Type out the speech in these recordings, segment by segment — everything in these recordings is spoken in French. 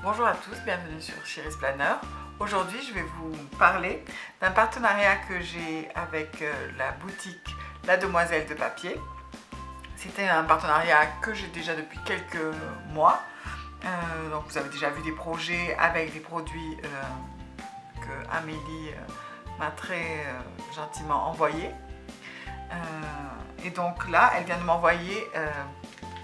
Bonjour à tous, bienvenue sur Chéri's Planner. Aujourd'hui, je vais vous parler d'un partenariat que j'ai avec la boutique La Demoiselle de Papier. C'était un partenariat que j'ai déjà depuis quelques mois. Donc vous avez déjà vu des projets avec des produits que Amélie m'a très gentiment envoyés. Et donc là, elle vient de m'envoyer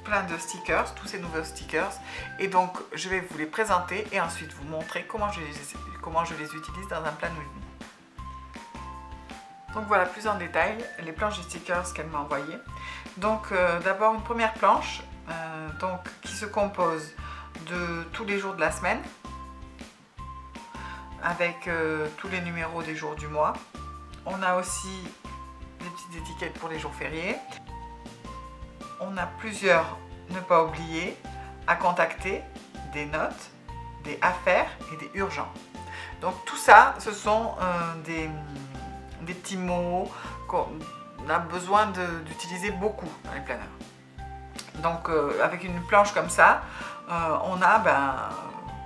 plein de stickers, tous ces nouveaux stickers, et donc je vais vous les présenter et ensuite vous montrer comment je les utilise dans un plan with me. Donc voilà plus en détail les planches de stickers qu'elle m'a envoyées. Donc d'abord une première planche qui se compose de tous les jours de la semaine avec tous les numéros des jours du mois. On a aussi des petites étiquettes pour les jours fériés. On a plusieurs ne pas oublier, à contacter, des notes, des affaires et des urgents. Donc tout ça, ce sont des petits mots qu'on a besoin d'utiliser beaucoup dans les planners. Donc avec une planche comme ça, on a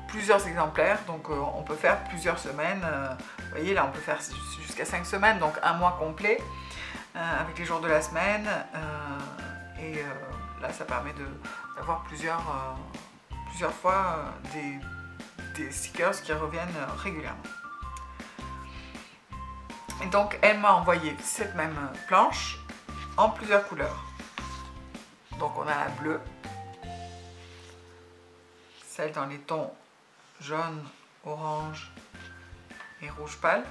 plusieurs exemplaires, donc on peut faire plusieurs semaines. Vous voyez là, on peut faire jusqu'à 5 semaines, donc un mois complet avec les jours de la semaine. Là, ça permet d'avoir plusieurs fois des stickers qui reviennent régulièrement. Et donc, elle m'a envoyé cette même planche en plusieurs couleurs. Donc, on a la bleue, celle dans les tons jaune, orange et rouge pâle.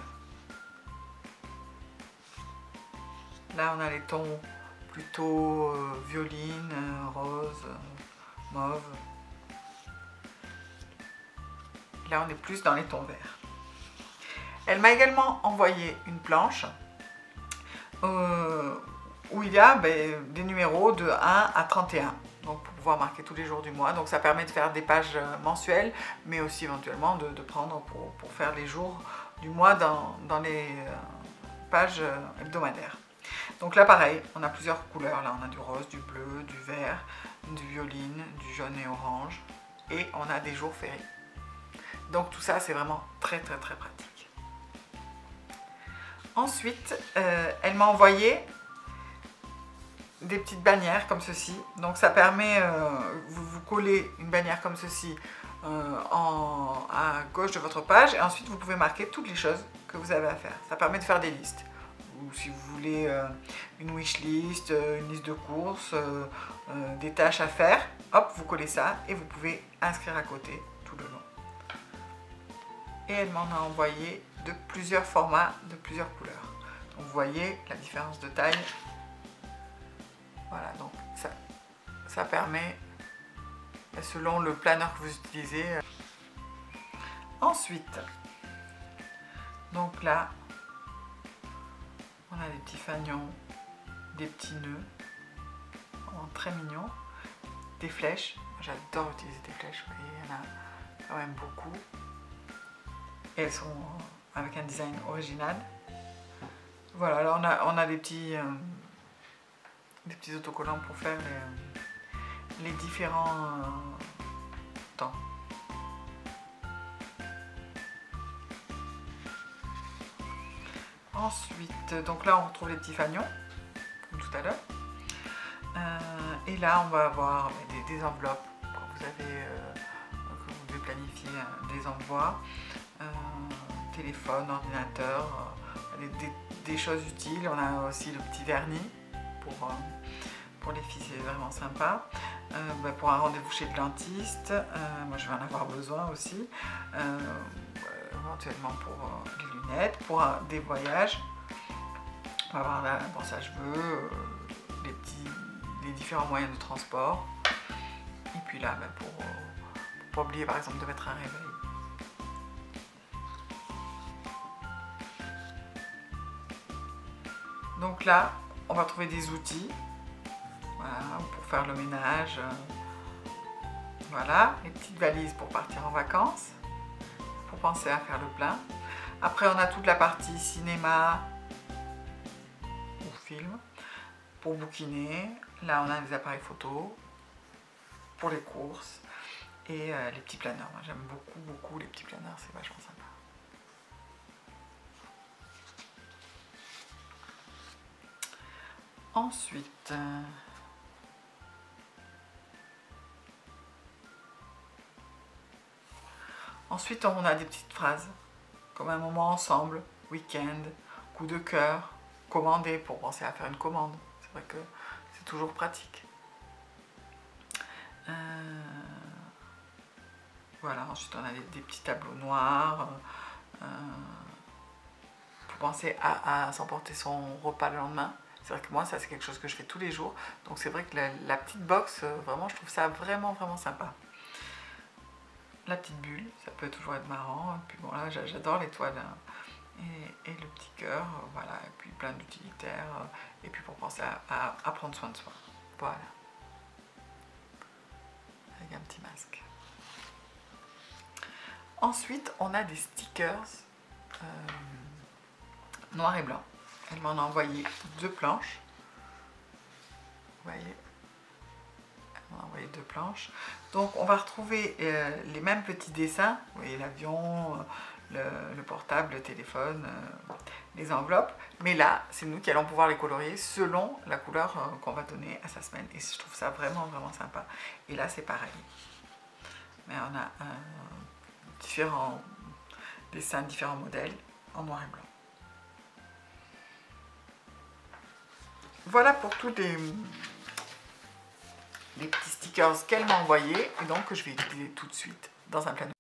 Là, on a les tons plutôt violine, rose, mauve. Là, on est plus dans les tons verts. Elle m'a également envoyé une planche où il y a des numéros de 1 à 31. Donc, pour pouvoir marquer tous les jours du mois. Donc, ça permet de faire des pages mensuelles, mais aussi éventuellement de prendre pour faire les jours du mois dans les pages hebdomadaires. Donc là pareil, on a plusieurs couleurs, là on a du rose, du bleu, du vert, du violine, du jaune et orange, et on a des jours fériés. Donc tout ça c'est vraiment très pratique. Ensuite, elle m'a envoyé des petites bannières comme ceci. Donc ça permet, vous collez une bannière comme ceci à gauche de votre page, et ensuite vous pouvez marquer toutes les choses que vous avez à faire. Ça permet de faire des listes. Ou si vous voulez une wish list, une liste de courses, des tâches à faire, hop, vous collez ça et vous pouvez inscrire à côté tout le long. Et elle m'en a envoyé de plusieurs formats, de plusieurs couleurs. Donc vous voyez la différence de taille. Voilà, donc ça permet, selon le planeur que vous utilisez. Ensuite, donc là, on a des petits fanions, des petits nœuds, très mignons, des flèches. J'adore utiliser des flèches, vous voyez, il y en a quand même beaucoup. Et elles sont avec un design original. Voilà, alors on a des petits autocollants pour faire les différents temps. Ensuite, donc là on retrouve les petits fanions, comme tout à l'heure. Et là on va avoir des enveloppes quand vous devez planifier des envois, téléphone, ordinateur, des choses utiles. On a aussi le petit vernis pour les filles, c'est vraiment sympa. Pour un rendez-vous chez le dentiste, moi je vais en avoir besoin aussi. Éventuellement pour les lunettes, pour des voyages, on va avoir la brosse à cheveux, les différents moyens de transport, et puis là pour pas oublier par exemple de mettre un réveil. Donc là on va trouver des outils, voilà, pour faire le ménage, voilà, les petites valises pour partir en vacances, pour penser à faire le plein. Après on a toute la partie cinéma ou film pour bouquiner. Là on a des appareils photo pour les courses, Et les petits planeurs. Moi, j'aime beaucoup les petits planeurs, c'est vachement sympa. Ensuite, on a des petites phrases, comme un moment ensemble, week-end, coup de cœur, commander pour penser à faire une commande. C'est vrai que c'est toujours pratique. Voilà, ensuite on a des petits tableaux noirs pour penser à s'emporter son repas le lendemain. C'est vrai que moi, ça c'est quelque chose que je fais tous les jours. Donc c'est vrai que la petite box, vraiment, je trouve ça vraiment sympa. La petite bulle, ça peut toujours être marrant. Et puis bon là, j'adore l'étoile. Hein. Et le petit cœur, voilà. Et puis plein d'utilitaires. Et puis pour penser à prendre soin de soi. Voilà. Avec un petit masque. Ensuite, on a des stickers noir et blanc. Elle m'en a envoyé 2 planches. Vous voyez, elle m'en a envoyé 2 planches. Donc, on va retrouver les mêmes petits dessins. Vous voyez, l'avion, le portable, le téléphone, les enveloppes. Mais là, c'est nous qui allons pouvoir les colorier selon la couleur qu'on va donner à sa semaine. Et je trouve ça vraiment sympa. Et là, c'est pareil. Mais on a différents dessins, différents modèles en noir et blanc. Voilà pour tous les petits stickers qu'elle m'a envoyés et donc que je vais utiliser tout de suite dans un planeur.